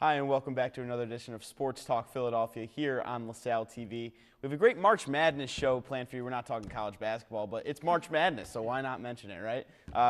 Hi, and welcome back to another edition of Sports Talk Philadelphia here on LaSalle TV. We have a great March Madness show planned for you. We're not talking college basketball, but it's March Madness, so why not mention it, right?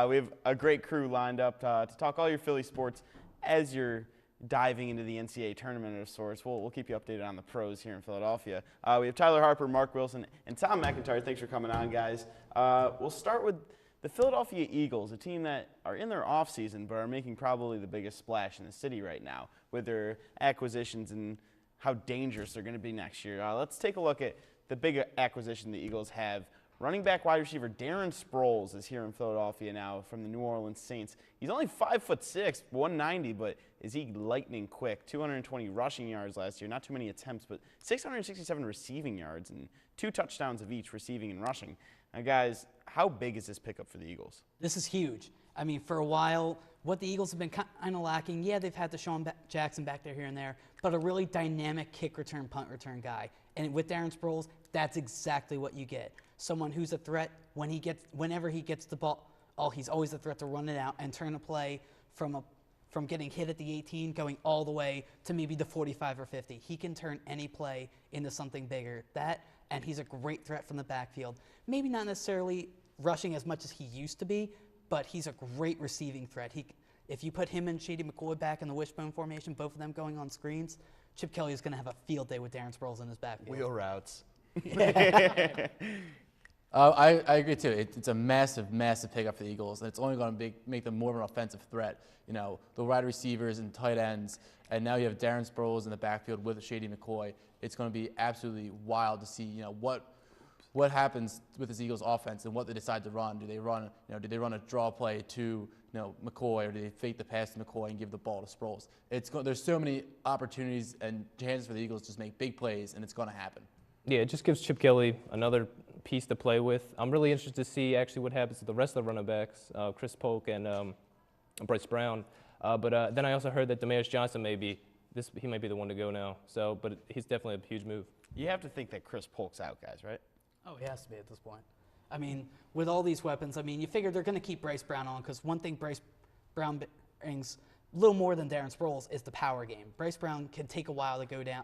We have a great crew lined up to talk all your Philly sports as you're diving into the NCAA tournament of sorts. We'll keep you updated on the pros here in Philadelphia. We have Tyler Harper, Mark Wilson, and Tom McIntyre. Thanks for coming on, guys. We'll start with the Philadelphia Eagles, a team that are in their offseason but are making probably the biggest splash in the city right now with their acquisitions and how dangerous they're going to be next year. Let's take a look at the big acquisition the Eagles have. Running back wide receiver Darren Sproles is here in Philadelphia now from the New Orleans Saints. He's only 5'6", 190, but is he lightning quick? 220 rushing yards last year, not too many attempts, but 667 receiving yards and 2 touchdowns of each receiving and rushing. Now, guys, how big is this pickup for the Eagles? This is huge. I mean, for a while, what the Eagles have been kind of lacking, yeah, they've had DeSean Jackson back there here and there, but a really dynamic kick return, punt return guy. And with Darren Sproles, that's exactly what you get. Someone who's a threat whenever he gets the ball. Oh, he's always a threat to run it out and turn a play from getting hit at the 18 going all the way to maybe the 45 or 50. He can turn any play into something bigger. And he's a great threat from the backfield. Maybe not necessarily rushing as much as he used to be, but he's a great receiving threat. If you put him and Shady McCoy back in the wishbone formation, both of them going on screens, Chip Kelly is going to have a field day with Darren Sproles in his backfield. Wheel routes. I agree too. It's a massive, massive pickup for the Eagles, and it's only going to make them more of an offensive threat. You know, the wide receivers and tight ends, and now you have Darren Sproles in the backfield with Shady McCoy. It's going to be absolutely wild to see, you know, what happens with this Eagles offense and what they decide to run. Do they run a draw play to McCoy, or do they fake the pass to McCoy and give the ball to Sproles? There's so many opportunities and chances for the Eagles to just make big plays, and it's going to happen. Yeah, it just gives Chip Kelly another piece to play with. I'm really interested to see actually what happens to the rest of the running backs, Chris Polk and Bryce Brown. But then I also heard that DeSean Jackson he might be the one to go now. But he's definitely a huge move. You have to think that Chris Polk's out, guys, right? Oh, he has to be at this point. I mean, with all these weapons, I mean, you figure they're going to keep Bryce Brown on because one thing Bryce Brown brings a little more than Darren Sproles is the power game. Bryce Brown can take a while to go down.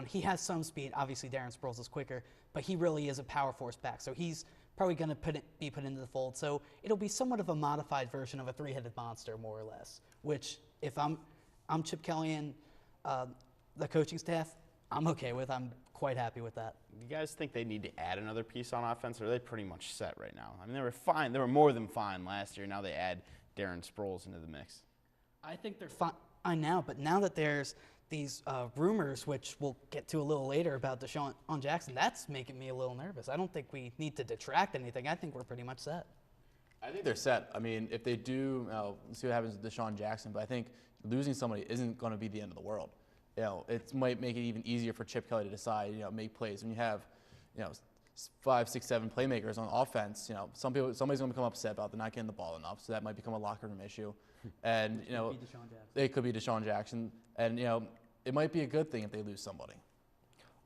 He has some speed. Obviously, Darren Sproles is quicker, but he really is a power force back. So he's probably going to be put into the fold. So it'll be somewhat of a modified version of a three-headed monster, more or less, which if I'm Chip Kelly and the coaching staff, I'm okay with. I'm quite happy with that. You guys think they need to add another piece on offense, or are they pretty much set right now? I mean, they were fine. They were more than fine last year. Now they add Darren Sproles into the mix. I think they're fine now, but now that there's these rumors, which we'll get to a little later about DeSean Jackson, that's making me a little nervous. I don't think we need to detract anything. I think we're pretty much set. I think they're set. I mean, if they do, let's see what happens with DeSean Jackson. But I think losing somebody isn't going to be the end of the world. It might make it even easier for Chip Kelly to decide, make plays. When you have, 5, 6, 7 playmakers on offense, somebody's going to become upset about them not getting the ball enough. So that might become a locker room issue. And, it could be DeSean Jackson. And, it might be a good thing if they lose somebody.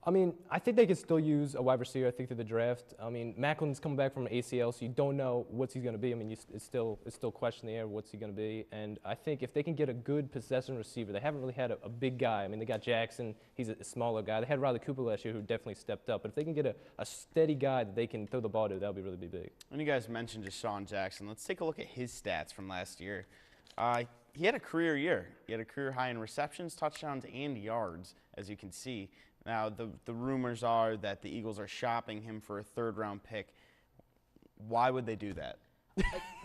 I mean, I think they could still use a wide receiver, I think, through the draft. I mean, Macklin's coming back from an ACL, so you don't know what he's going to be. I mean, it's still question in the air, what's he going to be. And I think if they can get a good possession receiver, they haven't really had a big guy. I mean, they got Jackson. He's a smaller guy. They had Riley Cooper last year who definitely stepped up. But if they can get a steady guy that they can throw the ball to, that would be really big. When you guys mentioned DeSean Jackson, let's take a look at his stats from last year. He had a career year. He had a career high in receptions, touchdowns, and yards, as you can see. Now, the rumors are that the Eagles are shopping him for a third-round pick. Why would they do that?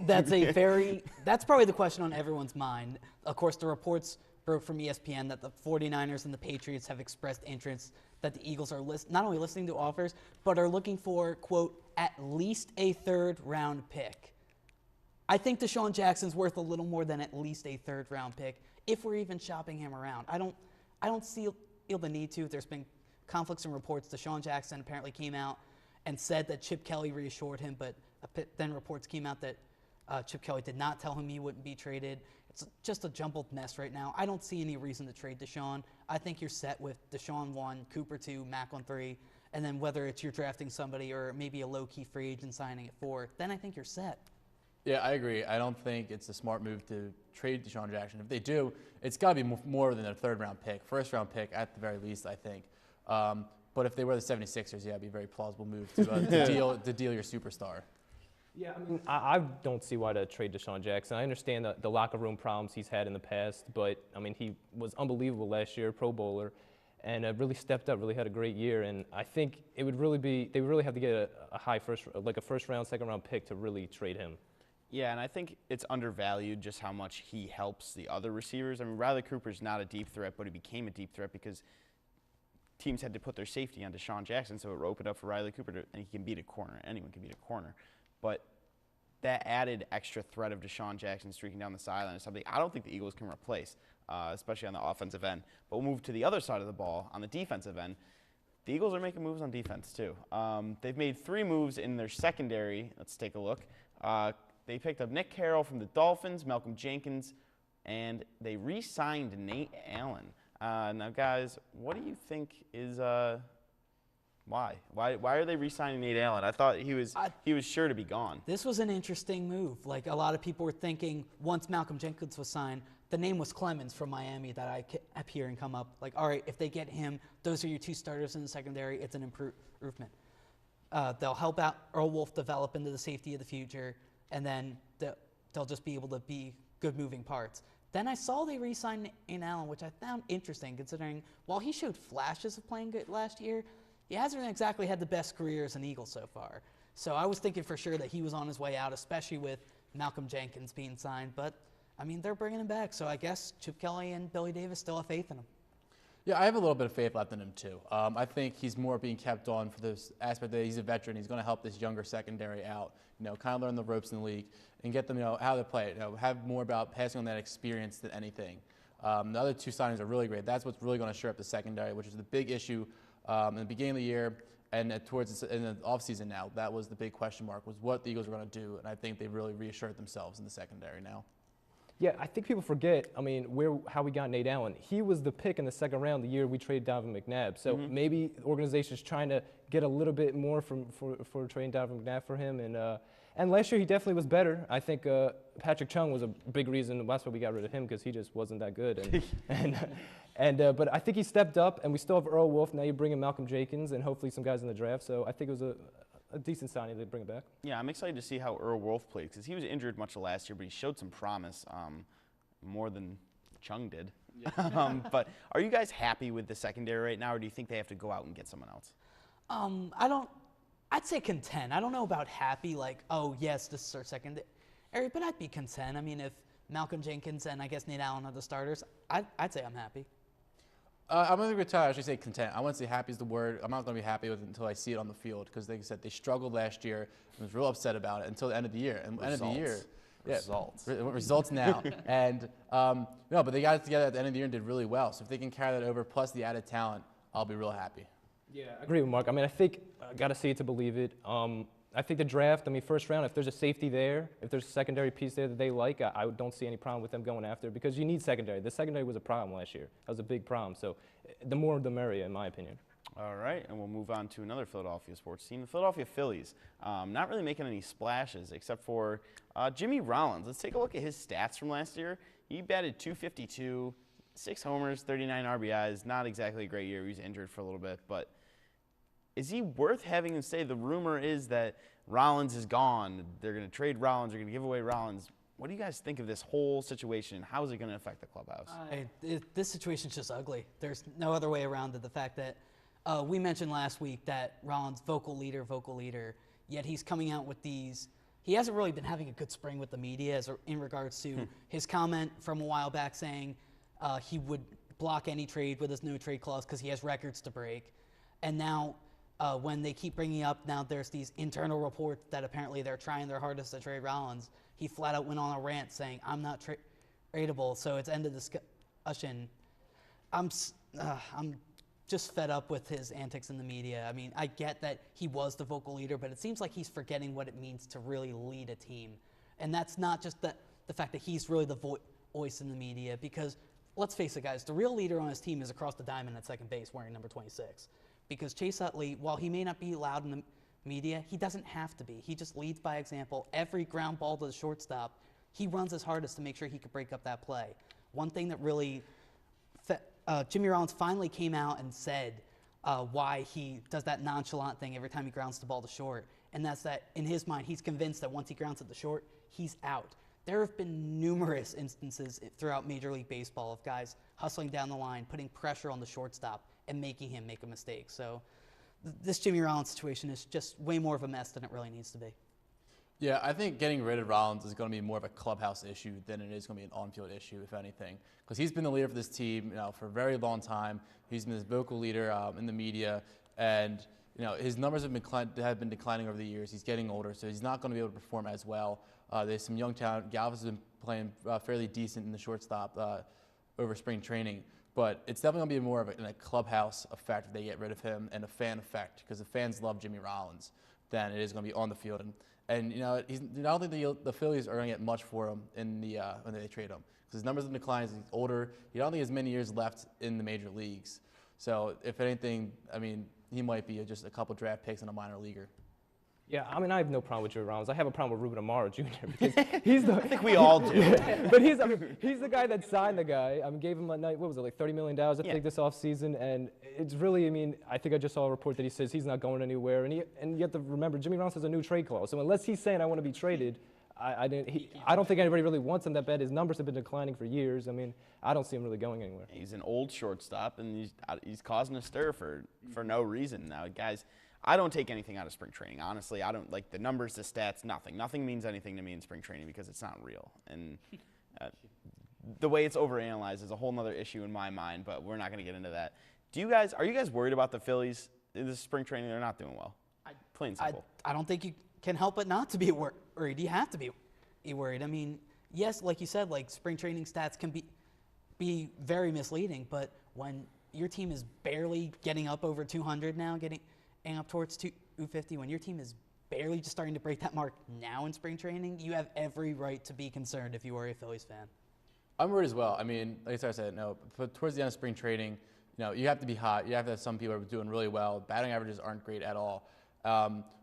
That's probably the question on everyone's mind. Of course, the reports broke from ESPN that the 49ers and the Patriots have expressed interest, that the Eagles are not only listening to offers, but are looking for, quote, at least a third-round pick. I think DeSean Jackson's worth a little more than at least a third-round pick if we're even shopping him around. I don't see the need to. There's been conflicts and reports. DeSean Jackson apparently came out and said that Chip Kelly reassured him, but then reports came out that Chip Kelly did not tell him he wouldn't be traded. It's just a jumbled mess right now. I don't see any reason to trade DeSean. I think you're set with DeSean 1, Cooper 2, Macklin 3, and then whether it's you're drafting somebody or maybe a low-key free agent signing at 4, then I think you're set. Yeah, I agree. I don't think it's a smart move to trade DeSean Jackson. If they do, it's got to be more than a third-round pick, first-round pick at the very least, I think. But if they were the 76ers, yeah, it'd be a very plausible move to deal your superstar. Yeah, I mean, I don't see why to trade DeSean Jackson. I understand the locker room problems he's had in the past, but I mean, he was unbelievable last year, Pro Bowler, and really stepped up, really had a great year. And I think it would really be, they would really have to get a high first-round, second-round pick to really trade him. Yeah, and I think it's undervalued just how much he helps the other receivers. I mean, Riley Cooper's not a deep threat, but he became a deep threat because teams had to put their safety on DeSean Jackson, so it opened up for Riley Cooper, and he can beat a corner. Anyone can beat a corner. But that added extra threat of DeSean Jackson streaking down the sideline is something I don't think the Eagles can replace, especially on the offensive end. But we'll move to the other side of the ball, on the defensive end. The Eagles are making moves on defense, too. They've made 3 moves in their secondary. Let's take a look. They picked up Nick Carroll from the Dolphins, Malcolm Jenkins, and they re-signed Nate Allen. Now, guys, what do you think is why? Why are they re-signing Nate Allen? I thought he was sure to be gone. This was an interesting move. Like, a lot of people were thinking once Malcolm Jenkins was signed, the name was Clemens from Miami that I kept hearing come up. Like, all right, if they get him, those are your 2 starters in the secondary. It's an improvement. They'll help out Earl Wolf develop into the safety of the future, and then they'll just be able to be good moving parts. Then I saw they re-signed Nate Allen, which I found interesting considering while he showed flashes of playing good last year, he hasn't exactly had the best career as an Eagle so far. So I was thinking for sure that he was on his way out, especially with Malcolm Jenkins being signed. But, I mean, they're bringing him back. So I guess Chip Kelly and Billy Davis still have faith in him. Yeah, I have a little bit of faith left in him, too. I think he's more being kept on for this aspect that he's a veteran. He's going to help this younger secondary out, kind of learn the ropes in the league and get them, how to play it, have more about passing on that experience than anything. The other 2 signings are really great. That's what's really going to shore up the secondary, which is the big issue in the beginning of the year and in the offseason now. That was the big question mark, was what the Eagles were going to do, and I think they've really reassured themselves in the secondary now. Yeah, I think people forget, I mean, how we got Nate Allen. He was the pick in the second round the year we traded Donovan McNabb. So maybe the organization's trying to get a little bit more for trading Donovan McNabb for him. And last year he definitely was better. I think Patrick Chung was a big reason that's why we got rid of him, because he just wasn't that good. But I think he stepped up, and we still have Earl Wolf. Now you bring in Malcolm Jenkins and hopefully some guys in the draft. So I think it was a decent signing to bring it back. Yeah, I'm excited to see how Earl Wolf played because he was injured much of last year, but he showed some promise, more than Chung did. Yeah. But are you guys happy with the secondary right now, or do you think they have to go out and get someone else? I'd say content. I don't know about happy, like, oh, yes, this is our secondary, but I'd be content. I mean, if Malcolm Jenkins and I guess Nate Allen are the starters, I'd say I'm happy. I'm going to actually say content. I wouldn't say happy is the word. I'm not going to be happy with it until I see it on the field because, like I said, they struggled last year and was real upset about it until the end of the year. And Results. End of the year, Results. Yeah, results now. And no, but they got it together at the end of the year and did really well. So if they can carry that over, plus the added talent, I'll be real happy. Yeah, I agree with Mark. I mean, I think I got to see it to believe it. I think the draft, I mean, first round, if there's a safety there, if there's a secondary piece there that they like, I don't see any problem with them going after it because you need secondary. The secondary was a problem last year. That was a big problem. So the more the merrier, in my opinion. All right, and we'll move on to another Philadelphia sports team, the Philadelphia Phillies. Not really making any splashes except for Jimmy Rollins. Let's take a look at his stats from last year. He batted .252, 6 homers, 39 RBIs. Not exactly a great year. He was injured for a little bit, but is he worth having him stay? The rumor is that Rollins is gone. They're going to trade Rollins. They're going to give away Rollins. What do you guys think of this whole situation? How is it going to affect the clubhouse? This situation's just ugly. There's no other way around it. The fact that we mentioned last week that Rollins, vocal leader, yet he's coming out with these. He hasn't really been having a good spring with the media in regards to his comment from a while back saying he would block any trade with his no trade clause because he has records to break. And now when they keep bringing up, now there's these internal reports that apparently they're trying their hardest to trade Rollins. He flat out went on a rant saying, I'm not tradable, so it's ended discussion. I'm just fed up with his antics in the media. I mean, I get that he was the vocal leader, but it seems like he's forgetting what it means to really lead a team. And that's not just the fact that he's really the voice in the media, because let's face it, guys, the real leader on his team is across the diamond at second base wearing number 26. Because Chase Utley, while he may not be loud in the media. He doesn't have to be. He just leads by example. Every ground ball to the shortstop, he runs his hardest to make sure he could break up that play. One thing that really, Jimmy Rollins finally came out and said why he does that nonchalant thing every time he grounds the ball to short. And that's that, in his mind, he's convinced that once he grounds it to short, he's out. There have been numerous instances throughout Major League Baseball of guys hustling down the line, putting pressure on the shortstop, and making him make a mistake. So this Jimmy Rollins situation is just way more of a mess than it really needs to be. Yeah, I think getting rid of Rollins is going to be more of a clubhouse issue than it is going to be an on-field issue, if anything, because he's been the leader for this team, for a very long time. He's been this vocal leader in the media, and his numbers have been declining over the years. He's getting older, so he's not going to be able to perform as well. There's some young talent. Galvis has been playing fairly decent in the shortstop over spring training, but it's definitely going to be more of a clubhouse effect if they get rid of him, and a fan effect, because the fans love Jimmy Rollins, than it is going to be on the field. And I don't think the Phillies are going to get much for him when they trade him, because his numbers have declined. He's older. He don't think he has many years left in the major leagues. So if anything, he might be just a couple draft picks and a minor leaguer. Yeah, I have no problem with Jimmy Rollins. I have a problem with Ruben Amaro Jr. because he's the. I think we all do. But he's the guy that signed the guy. Gave him like $30 million I think this offseason, and it's really. I think I just saw a report that he says he's not going anywhere, and you have to remember Jimmy Rollins has a new trade clause. So unless he's saying I want to be traded, I don't think anybody really wants him that bad. His numbers have been declining for years. I don't see him really going anywhere. He's an old shortstop, and he's causing a stir for no reason now, guys. I don't take anything out of spring training. Honestly, I don't like the numbers, the stats, nothing. Nothing means anything to me in spring training because it's not real. And the way it's overanalyzed is a whole other issue in my mind, but we're not going to get into that. Are you guys worried about the Phillies in this spring training? They're not doing well. Plain simple. I don't think you can help but not to be worried. You have to be worried. Yes, like you said, like spring training stats can be very misleading, but when your team is barely getting up over 200 now, getting up towards 250, when your team is barely just starting to break that mark now in spring training, you have every right to be concerned if you are a Phillies fan. I'm worried as well. Like I said, but towards the end of spring training, you have to be hot. You have to have some people who are doing really well. Batting averages aren't great at all.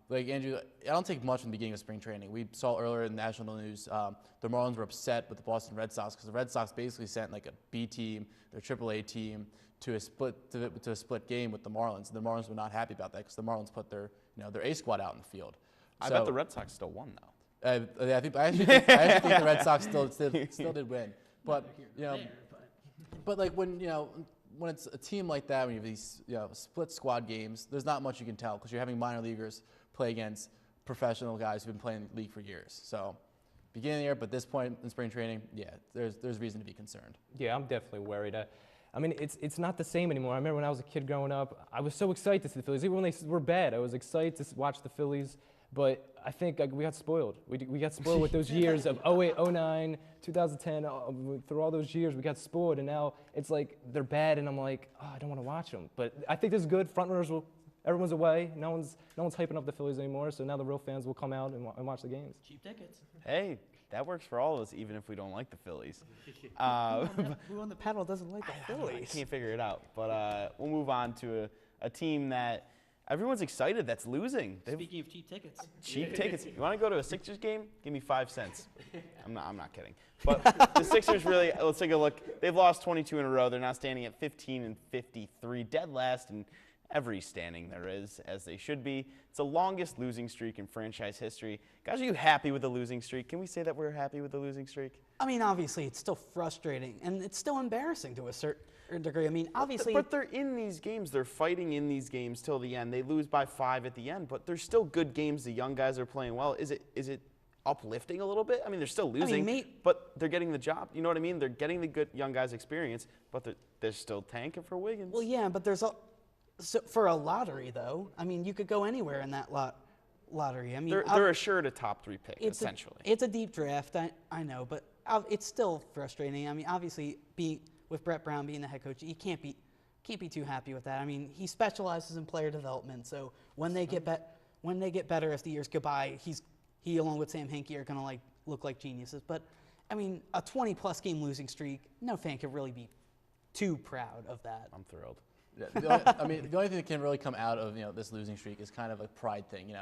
Like Andrew, I don't take much in the beginning of spring training. We saw earlier in the national news, the Marlins were upset with the Boston Red Sox because the Red Sox basically sent like a B team, their AAA team, to a split game with the Marlins. The Marlins were not happy about that because the Marlins put their A squad out in the field. I bet the Red Sox still won though. I actually think the Red Sox still did win. But but like when it's a team like that, when you have these split squad games, there's not much you can tell because you're having minor leaguers play against professional guys who've been playing the league for years. So beginning of the year, but this point in spring training, there's reason to be concerned. Yeah, I'm definitely worried. It's not the same anymore. I remember when I was a kid growing up, I was so excited to see the Phillies. Even when they were bad, I was excited to watch the Phillies. But I think we got spoiled. We got spoiled with those years of 08, 09, 2010. Through all those years, we got spoiled. And now it's like they're bad, and I'm like, I don't want to watch them. But I think this is good. Front runners everyone's away. No one's hyping up the Phillies anymore. So now the real fans will come out and watch the games. Cheap tickets. Hey. That works for all of us, even if we don't like the Phillies. Who on the panel doesn't like the Phillies? I can't figure it out. But we'll move on to a team that everyone's excited that's losing. Speaking of cheap tickets. Cheap tickets. You want to go to a Sixers game? Give me 5 cents. I'm not kidding. But the Sixers really, let's take a look. They've lost 22 in a row. They're now standing at 15-53, dead last in every standing there is, as they should be. It's the longest losing streak in franchise history. Guys, are you happy with the losing streak? Can we say that we're happy with the losing streak? Obviously, it's still frustrating, and it's still embarrassing to a certain degree. Obviously. But they're in these games. They're fighting in these games till the end. They lose by 5 at the end, but there's still good games. The young guys are playing well. Is it uplifting a little bit? They're still losing, but they're getting the job. You know what I mean? They're getting the good young guys experience, but they're still tanking for Wiggins. Well, yeah, but so for a lottery, though, you could go anywhere in that lottery. They're assured a top 3 pick, essentially. It's a deep draft, I know, but it's still frustrating. Obviously, with Brett Brown being the head coach, you can't be too happy with that. He specializes in player development, so when they get better as the years go by, he along with Sam Hinkie are going to look like geniuses. But a 20+ game losing streak, no fan could really be too proud of that. I'm thrilled. Yeah, the only thing that can really come out of this losing streak is kind of a pride thing.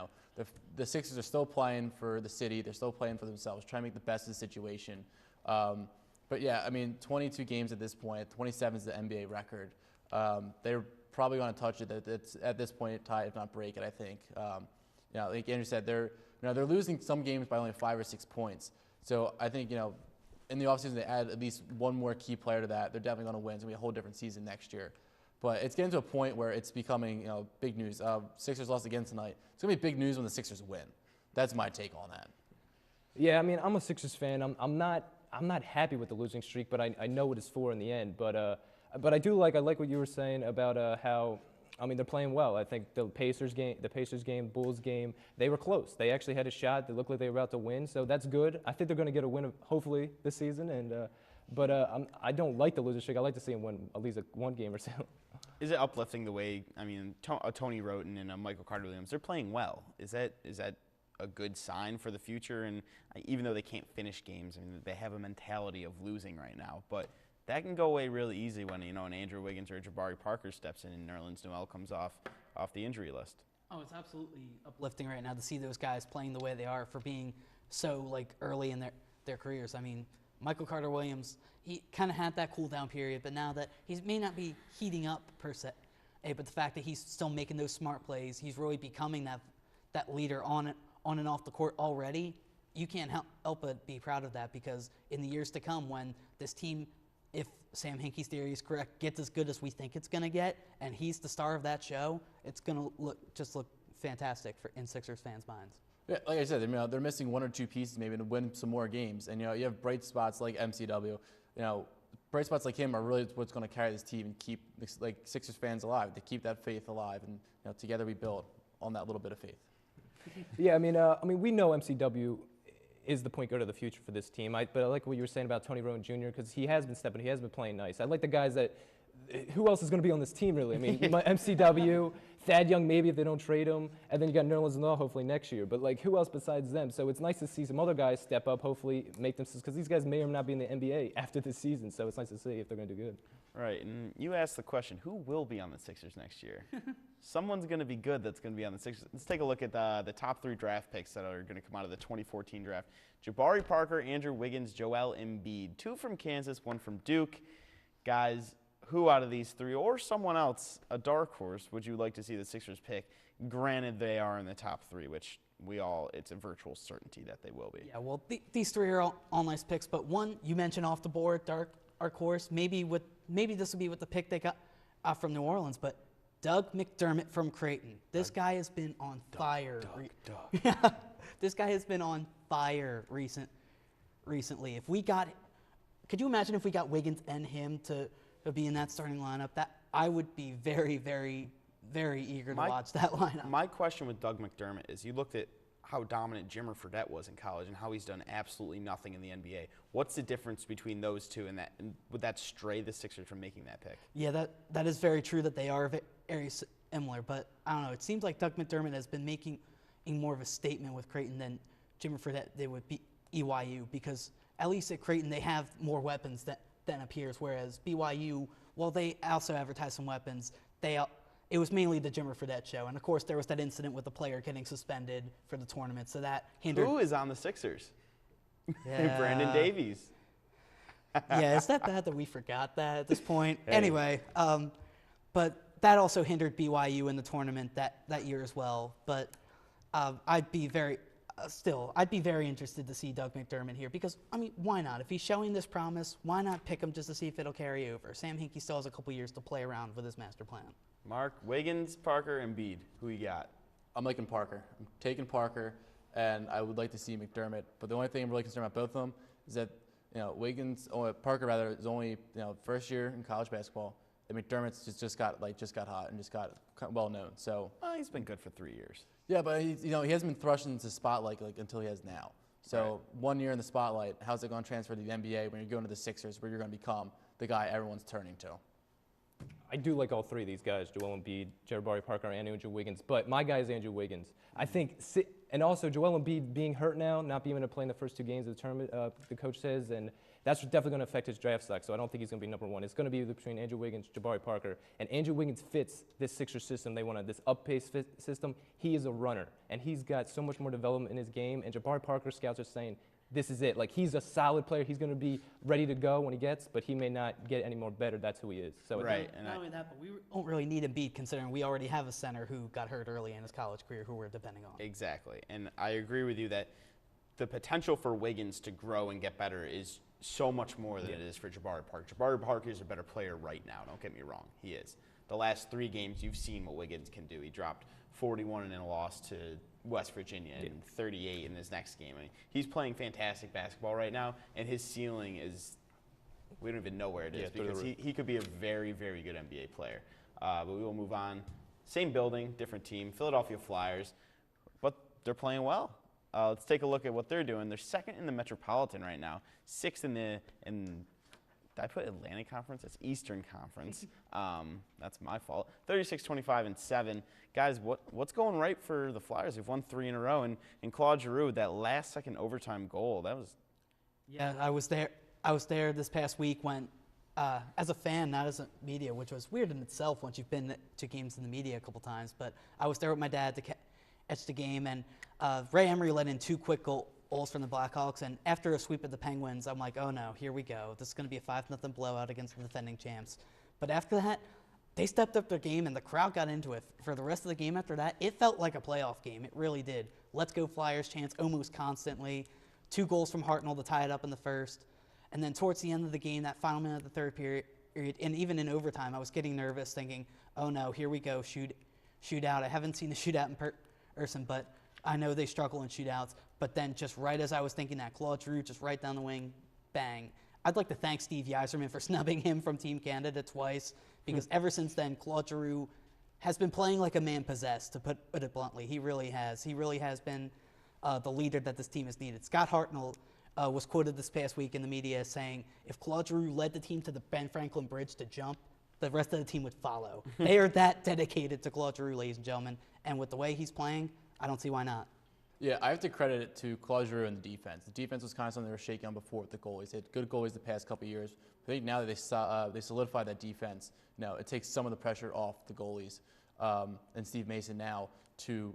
The Sixers are still playing for the city. They're still playing for themselves, trying to make the best of the situation. But yeah, 22 games at this point. 27 is the NBA record. They're probably going to touch it. It's at this point tie, if not break it. I think. Like Andrew said, they're losing some games by only 5 or 6 points. So I think in the offseason they add at least one more key player to that. They're definitely going to win. It's going to be a whole different season next year. But it's getting to a point where it's becoming big news. Sixers lost again tonight. It's going to be big news when the Sixers win. That's my take on that. Yeah, I'm a Sixers fan. I'm not happy with the losing streak, but I know what it's for in the end. But I like what you were saying about how they're playing well. I think the Pacers game, Bulls game, they were close. They actually had a shot. They looked like they were about to win, so that's good. I think they're going to get a win hopefully this season. But I don't like the losing streak. I like to see them win at least one game or so. Is it uplifting the way, Tony Wroten and Michael Carter-Williams, they're playing well. Is that a good sign for the future? And even though they can't finish games, they have a mentality of losing right now. But that can go away really easy when, an Andrew Wiggins or Jabari Parker steps in and Nerlens Noel comes off the injury list. Oh, it's absolutely uplifting right now to see those guys playing the way they are for being so early in their careers. Michael Carter-Williams, he kind of had that cool down period, but now that he may not be heating up per se, but the fact that he's still making those smart plays, he's really becoming that leader on and off the court already. You can't help but be proud of that, because in the years to come, when this team, if Sam Hinkie's theory is correct, gets as good as we think it's going to get, and he's the star of that show, it's going to look fantastic in Sixers fans' minds. Yeah, like I said, they're missing one or two pieces maybe to win some more games, and you have bright spots like MCW. Bright spots like him are really what's going to carry this team and keep Sixers fans alive. To keep that faith alive, and together we build on that little bit of faith. Yeah, we know MCW is the point guard of the future for this team. But I like what you were saying about Tony Rowan Jr. because he has been playing nice. I like the guys that. Who else is going to be on this team, really? MCW, Thad Young, maybe if they don't trade him, and then you got Nerlens Noel hopefully next year. But who else besides them? So it's nice to see some other guys step up, hopefully make them, because these guys may or may not be in the NBA after this season. So it's nice to see if they're going to do good. Right, and you asked the question, who will be on the Sixers next year? Someone's going to be good that's going to be on the Sixers. Let's take a look at the top 3 draft picks that are going to come out of the 2014 draft. Jabari Parker, Andrew Wiggins, Joel Embiid. 2 from Kansas, 1 from Duke. Guys, who out of these 3 or someone else, a dark horse, would you like to see the Sixers pick? Granted, they are in the top 3, which it's a virtual certainty that they will be. Yeah, well, these 3 are all nice picks, but one you mentioned off the board, dark horse. Maybe this will be with the pick they got from New Orleans, but Doug McDermott from Creighton. This guy has been on fire. This guy has been on fire recently. Could you imagine if we got Wiggins and him to be in that starting lineup? That I would be very, very, very eager to watch that lineup. My question with Doug McDermott is, you looked at how dominant Jimmer Fredette was in college and how he's done absolutely nothing in the NBA. What's the difference between those two, and would that stray the Sixers from making that pick? Yeah, that is very true that they are very similar, but I don't know. It seems like Doug McDermott has been making more of a statement with Creighton than Jimmer Fredette did with EYU, because at least at Creighton they have more weapons than appears, whereas BYU, while they also advertise some weapons, it was mainly the Jimmer Fredette show. And, of course, there was that incident with the player getting suspended for the tournament, so that hindered. Who is on the Sixers? Yeah. Brandon Davies. Yeah, is that bad that we forgot that at this point? Hey. Anyway, but that also hindered BYU in the tournament that year as well. But I'd be very interested to see Doug McDermott here because, why not? If he's showing this promise, why not pick him just to see if it'll carry over? Sam Hinkie still has a couple years to play around with his master plan. Mark, Wiggins, Parker, Embiid. Who you got? I'm liking Parker. I'm taking Parker, and I would like to see McDermott. But the only thing I'm really concerned about both of them is that Parker is only first year in college basketball. And McDermott's just got hot and just got well known. So he's been good for 3 years. Yeah, but he hasn't been thrust into the spotlight until he has now. So 1 year in the spotlight, how's it going to transfer to the NBA when you're going to the Sixers, where you're going to become the guy everyone's turning to? I do like all 3 of these guys, Joel Embiid, Jabari Parker, and Andrew Wiggins. But my guy is Andrew Wiggins. I think, and also Joel Embiid being hurt now, not being able to play in the first 2 games of the tournament, the coach says, and that's definitely going to affect his draft stock. So I don't think he's going to be number one. It's going to be between Andrew Wiggins, Jabari Parker, and Andrew Wiggins fits this Sixers system. They want this up-pace system. He is a runner, and he's got so much more development in his game. And Jabari Parker, scouts are saying, this is it. Like, he's a solid player. He's going to be ready to go when he gets, but he may not get any more better. That's who he is. So Right. Not only that, but we don't really need Embiid considering we already have a center who got hurt early in his college career who we're depending on. Exactly. And I agree with you that the potential for Wiggins to grow and get better is so much more than it is for Jabari Parker. Jabari Parker is a better player right now. Don't get me wrong. He is. The last 3 games, you've seen what Wiggins can do. He dropped 41 in a loss to West Virginia and 38 in his next game. I mean, he's playing fantastic basketball right now, and his ceiling is, we don't even know where it is because he could be a very, very good NBA player. But we will move on. Same building, different team, Philadelphia Flyers, but they're playing well. Let's take a look at what they're doing. They're second in the Metropolitan right now, 6th in the did I put Atlantic Conference? That's Eastern Conference. That's my fault. 36-25-7. Guys, what's going right for the Flyers? They've won 3 in a row, and Claude Giroux, that last-second overtime goal, that was. Yeah, I was there. I was there this past week when, as a fan, not as a media, which was weird in itself once you've been to games in the media a couple times. But I was there with my dad to catch the game, and Ray Emery let in 2 quick goals from the Blackhawks, and after a sweep of the Penguins, I'm like, oh no, here we go. This is going to be a 5-0 blowout against the defending champs. But after that, they stepped up their game, and the crowd got into it. For the rest of the game after that, it felt like a playoff game. It really did. Let's go Flyers chants almost constantly. 2 goals from Hartnell to tie it up in the first. And then towards the end of the game, that final minute of the third period, and even in overtime, I was getting nervous thinking, oh no, here we go, shootout. I haven't seen a shootout in person, but I know they struggle in shootouts. But then just right as I was thinking that, Claude Giroux just right down the wing, bang. I'd like to thank Steve Yzerman for snubbing him from Team Canada twice, because ever since then, Claude Giroux has been playing like a man possessed, to put it bluntly. He really has. He really has been the leader that this team has needed. Scott Hartnell was quoted this past week in the media saying, if Claude Giroux led the team to the Ben Franklin Bridge to jump, the rest of the team would follow. They are that dedicated to Claude Giroux, ladies and gentlemen, and with the way he's playing, I don't see why not. Yeah, I have to credit it to Claude Giroux and the defense. The defense was kind of something they were shaking on before with the goalies. They had good goalies the past couple of years. I think now that they solidified that defense, it takes some of the pressure off the goalies and Steve Mason now to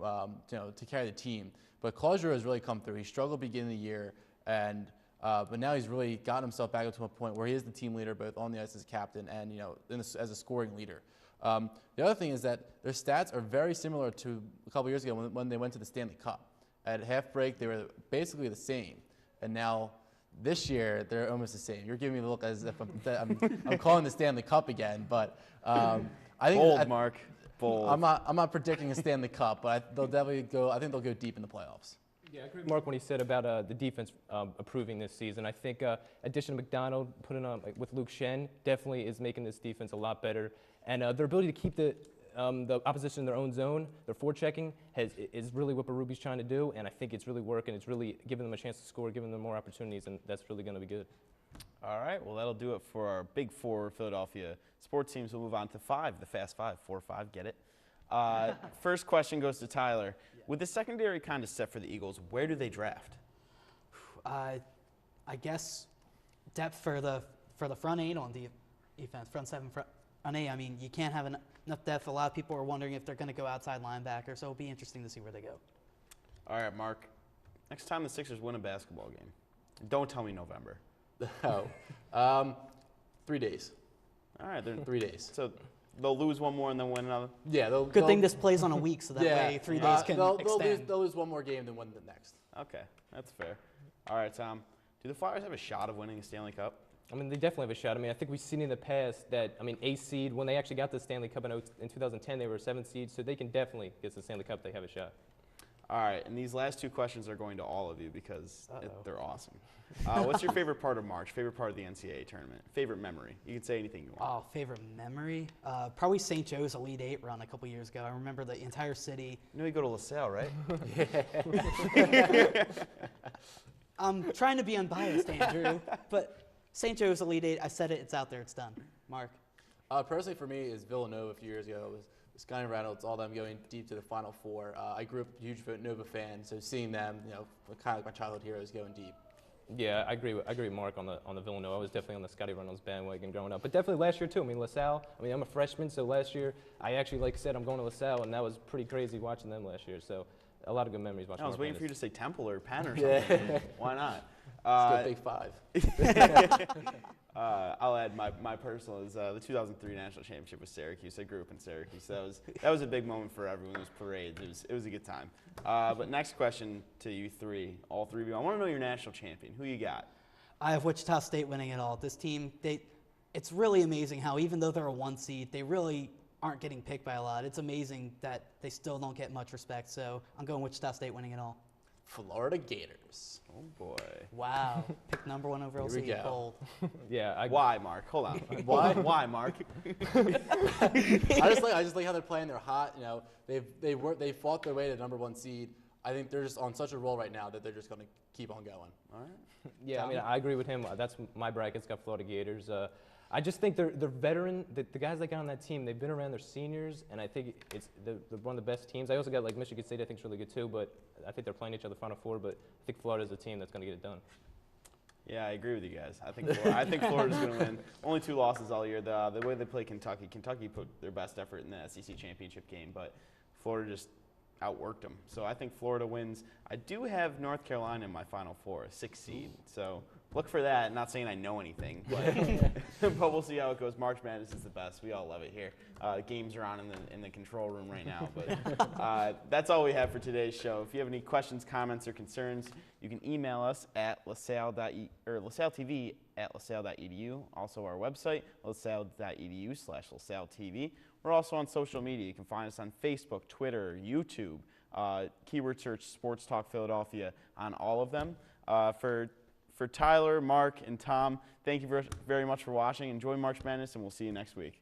carry the team. But Claude Giroux has really come through. He struggled beginning of the year, but now he's really gotten himself back up to a point where he is the team leader, both on the ice as a captain and as a scoring leader. The other thing is that their stats are very similar to a couple of years ago when they went to the Stanley Cup. At half break, they were basically the same, and now this year they're almost the same. You're giving me the look as if I'm calling the Stanley Cup again, but I think bold, Mark. Bold. I'm not predicting a Stanley Cup, but they'll definitely go. I think they'll go deep in the playoffs. Yeah, I agree with Mark when he said about the defense improving this season. I think addition of McDonald, putting on with Luke Shen, definitely is making this defense a lot better, and their ability to keep the opposition in their own zone, their forechecking, is really what Berube's trying to do, and I think it's really working. It's really giving them a chance to score, giving them more opportunities, and that's really going to be good. All right, well, that'll do it for our big 4 Philadelphia sports teams. We'll move on to 5, the Fast 5, 4-5, get it? First question goes to Tyler. With the secondary kind of set for the Eagles, where do they draft? I guess depth for the front 8 on defense, front 7, front 8. I mean, you can't have enough depth. A lot of people are wondering if they're going to go outside linebacker, so it'll be interesting to see where they go. All right, Mark. Next time the Sixers win a basketball game, don't tell me November. Oh, 3 days. All right, they're 3 days. So they'll lose one more and then win another. Yeah, good thing this plays on a week, so that way 3 days can extend. They'll lose one more game than win the next. Okay, that's fair. All right, Tom. Do the Flyers have a shot of winning a Stanley Cup? I mean, they definitely have a shot. I mean, I think we've seen in the past that, a seed, when they actually got the Stanley Cup in 2010, they were a 7th seed, so they can definitely get to the Stanley Cup. They have a shot. All right, and these last 2 questions are going to all of you because they're awesome. What's your favorite part of March, favorite part of the NCAA tournament, favorite memory? You can say anything you want. Oh, favorite memory? Probably St. Joe's Elite 8 run a couple years ago. I remember the entire city. You know you go to LaSalle, right? I'm trying to be unbiased, Andrew, but St. Joe's Elite 8, I said it, it's out there, it's done. Mark? Personally, for me, is Villanova a few years ago. It was Scotty Reynolds, all them going deep to the Final Four. I grew up a huge Nova fan, so seeing them, kind of like my childhood heroes going deep. Yeah, I agree with Mark on the Villanova. I was definitely on the Scotty Reynolds bandwagon growing up, but definitely last year too. I mean, LaSalle. I mean, I'm a freshman, so last year I actually, like I said, I'm going to LaSalle, and that was pretty crazy watching them last year. So a lot of good memories watching. I was March waiting for you Madness. to say Temple or Penn or something. Why not? Let's go Big 5. I'll add my personal is the 2003 national championship with Syracuse. I grew up in Syracuse. So that was a big moment for everyone. Those parades. It was a good time. But next question to you three, all three of you. I want to know your national champion. Who you got? I have Wichita State winning it all. This team, it's really amazing how even though they're a 1 seed, they really aren't getting picked by a lot. It's amazing that they still don't get much respect. So I'm going Wichita State winning it all. Florida Gators. Oh boy. Wow. Pick number 1 overall Here we seed. go. Bold. Yeah. Why, Mark? Hold on. Why? Why, Mark? I just like how they're playing. They're hot. You know, they fought their way to number 1 seed. I think they're just on such a roll right now that they're just going to keep on going. All right. Yeah, I mean, I agree with him. That's my bracket's got Florida Gators. I just think they're veteran. The guys that got on that team, they've been around. They're seniors, and I think they're one of the best teams. I also got like Michigan State. I think is really good too, but I think they're playing each other Final Four. But I think Florida's a team that's going to get it done. Yeah, I agree with you guys. I think Florida's going to win. Only 2 losses all year. The way they play Kentucky put their best effort in the SEC championship game, but Florida just outworked them. So I think Florida wins. I do have North Carolina in my Final Four, a 6 seed. So look for that. Not saying I know anything, but we'll see how it goes. March Madness is the best. We all love it here. Games are on in the control room right now. But that's all we have for today's show. If you have any questions, comments, or concerns, you can email us at LaSalleTV@LaSalle.edu. Also our website, LaSalle.edu/LaSalleTV. We're also on social media. You can find us on Facebook, Twitter, YouTube. Keyword search Sports Talk Philadelphia on all of them. For Tyler, Mark, and Tom, thank you very much for watching. Enjoy March Madness, and we'll see you next week.